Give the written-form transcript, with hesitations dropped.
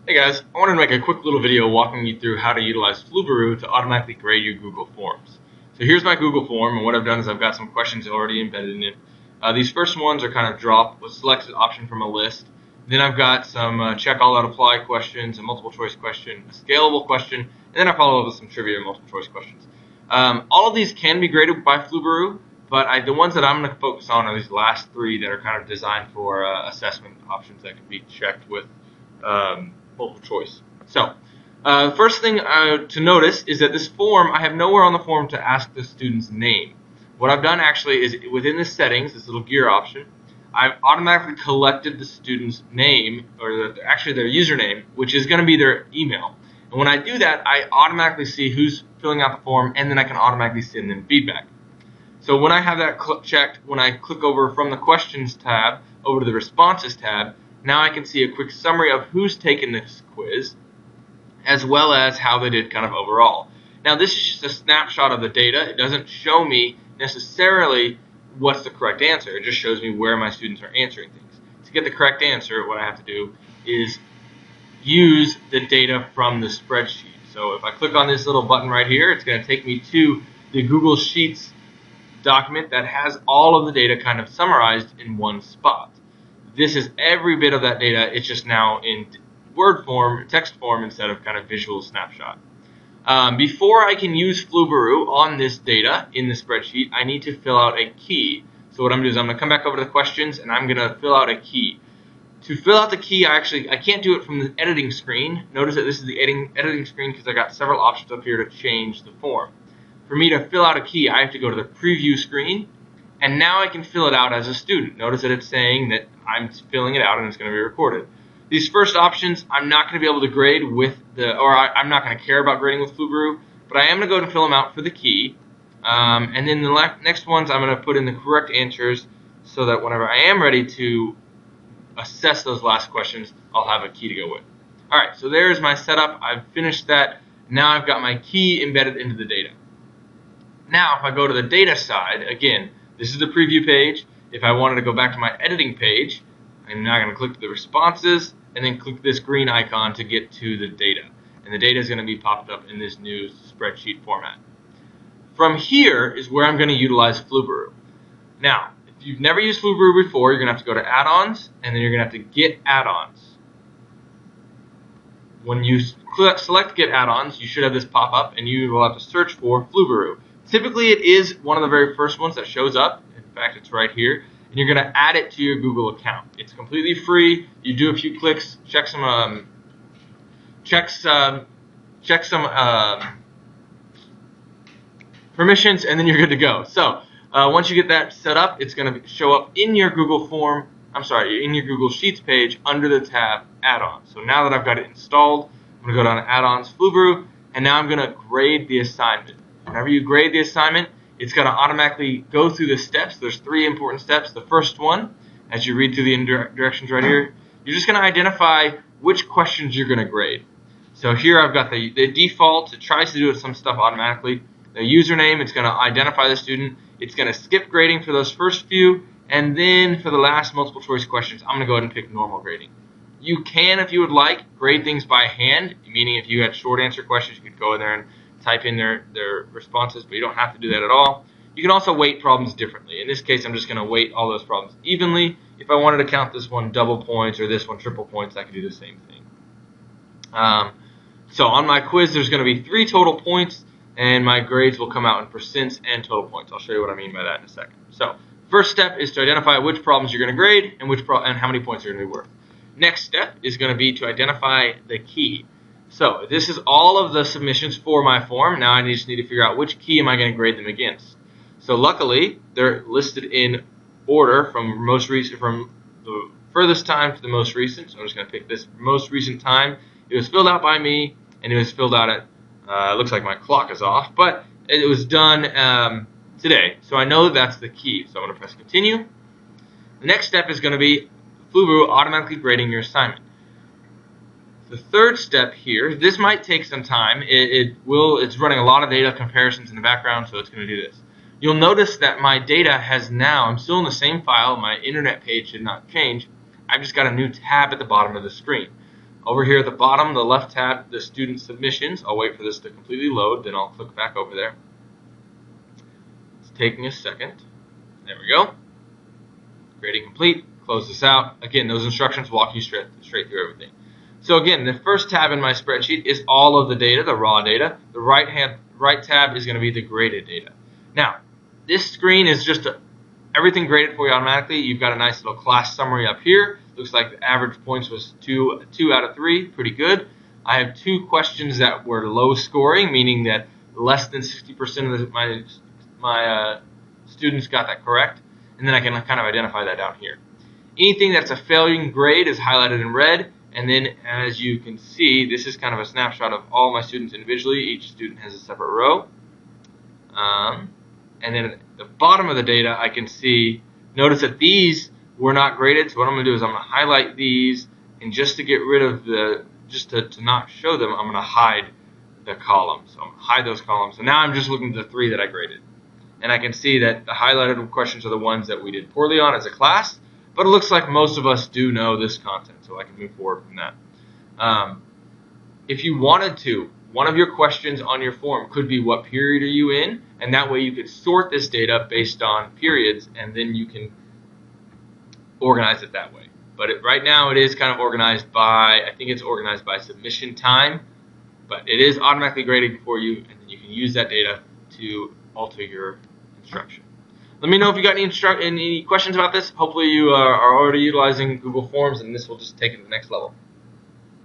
Hey guys, I wanted to make a quick little video walking you through how to utilize Flubaroo to automatically grade your Google Forms. So here's my Google form, and what I've done is I've got some questions already embedded in it. These first ones are kind of drop with selected option from a list. Then I've got some check all out apply questions, a multiple choice question, a scalable question, and then I follow up with some trivia and multiple choice questions. All of these can be graded by Flubaroo, but the ones that I'm going to focus on are these last three that are kind of designed for assessment options that can be checked with multiple choice. So, first thing to notice is that this form, I have nowhere on the form to ask the student's name. What I've done actually is within the settings, this little gear option, I've automatically collected the student's name, or actually their username, which is going to be their email. And when I do that, I automatically see who's filling out the form, and then I can automatically send them feedback. So when I have that checked, when I click over from the questions tab over to the responses tab, now I can see a quick summary of who's taken this quiz, as well as how they did kind of overall. Now this is just a snapshot of the data. It doesn't show me necessarily what's the correct answer. It just shows me where my students are answering things. To get the correct answer, what I have to do is use the data from the spreadsheet. So if I click on this little button right here, it's going to take me to the Google Sheets document that has all of the data kind of summarized in one spot. This is every bit of that data. It's just now in word form, text form, instead of kind of visual snapshot. Before I can use Flubaroo on this data in the spreadsheet, I need to fill out a key. So what I'm going to do is I'm going to come back over to the questions, and I'm going to fill out a key. To fill out the key, I can't do it from the editing screen. Notice that this is the editing screen because I got several options up here to change the form. For me to fill out a key, I have to go to the preview screen, and now I can fill it out as a student. Notice that it's saying that I'm filling it out and it's going to be recorded. These first options, I'm not going to be able to grade with I'm not going to care about grading with Flubaroo, but I am going to go ahead and fill them out for the key. And then the next ones, I'm going to put in the correct answers so that whenever I am ready to assess those last questions, I'll have a key to go with. Alright, so there's my setup. I've finished that. Now I've got my key embedded into the data. Now, if I go to the data side, again, this is the preview page. If I wanted to go back to my editing page, I'm now going to click the responses and then click this green icon to get to the data. And the data is going to be popped up in this new spreadsheet format. From here is where I'm going to utilize Flubaroo. Now, if you've never used Flubaroo before, you're going to have to go to add-ons, and then you're going to have to get add-ons. When you select get add-ons, you should have this pop up, and you will have to search for Flubaroo. Typically, it is one of the very first ones that shows up. In fact, it's right here. And you're going to add it to your Google account. It's completely free. You do a few clicks, check some permissions, and then you're good to go. So once you get that set up, it's going to show up in your Google form. In your Google Sheets page under the tab Add-ons. So now that I've got it installed, I'm going to go down to Add-ons, Flubaroo, and now I'm going to grade the assignment. Whenever you grade the assignment, it's going to automatically go through the steps. There's 3 important steps. The first one, as you read through the directions right here, you're just going to identify which questions you're going to grade. So here I've got the default. It tries to do some stuff automatically. The username, it's going to identify the student. It's going to skip grading for those first few, and then for the last multiple choice questions, I'm going to go ahead and pick normal grading. You can, if you would like, grade things by hand, meaning if you had short answer questions, you could go in there and type in their responses, but you don't have to do that at all. You can also weight problems differently. In this case, I'm just going to weight all those problems evenly. If I wanted to count this one double points or this one triple points, I could do the same thing. So on my quiz, there's going to be 3 total points, and my grades will come out in percents and total points. I'll show you what I mean by that in a second. So first step is to identify which problems you're going to grade and how many points they're going to be worth. Next step is going to be to identify the key. So this is all of the submissions for my form. Now I just need to figure out which key am I going to grade them against. So luckily, they're listed in order from the furthest time to the most recent. So I'm just going to pick this most recent time. It was filled out by me, and it was filled out at, looks like my clock is off, but it was done today. So I know that's the key. So I'm going to press continue. The next step is going to be Flubaroo automatically grading your assignment. The third step here, this might take some time. It's running a lot of data comparisons in the background, so it's going to do this. You'll notice that my data has now, I'm still in the same file, my internet page did not change. I've just got a new tab at the bottom of the screen. Over here at the bottom, the left tab, the student submissions. I'll wait for this to completely load, then I'll click back over there. It's taking a second. There we go. Grading complete. Close this out. Again, those instructions walk you straight through everything. So again, the first tab in my spreadsheet is all of the data, the raw data. The right tab is going to be the graded data. Now, this screen is just everything graded for you automatically. You've got a nice little class summary up here. Looks like the average points was 2 out of 3, pretty good. I have 2 questions that were low scoring, meaning that less than 60% of my students got that correct. And then I can kind of identify that down here. Anything that's a failing grade is highlighted in red. And then, as you can see, this is kind of a snapshot of all my students individually. Each student has a separate row. And then at the bottom of the data, I can see, notice that these were not graded. So what I'm going to do is I'm going to highlight these. And just to get rid of just to not show them, I'm going to hide the columns. So I'm going to hide those columns. So now I'm just looking at the 3 that I graded. And I can see that the highlighted questions are the ones that we did poorly on as a class. But it looks like most of us do know this content, so I can move forward from that. If you wanted to, one of your questions on your form could be what period are you in, and that way you could sort this data based on periods, and then you can organize it that way. But right now it is kind of organized by, I think it's organized by submission time, but it is automatically graded for you, and then you can use that data to alter your instruction. Let me know if you got any questions about this. Hopefully you are already utilizing Google Forms, and this will just take it to the next level.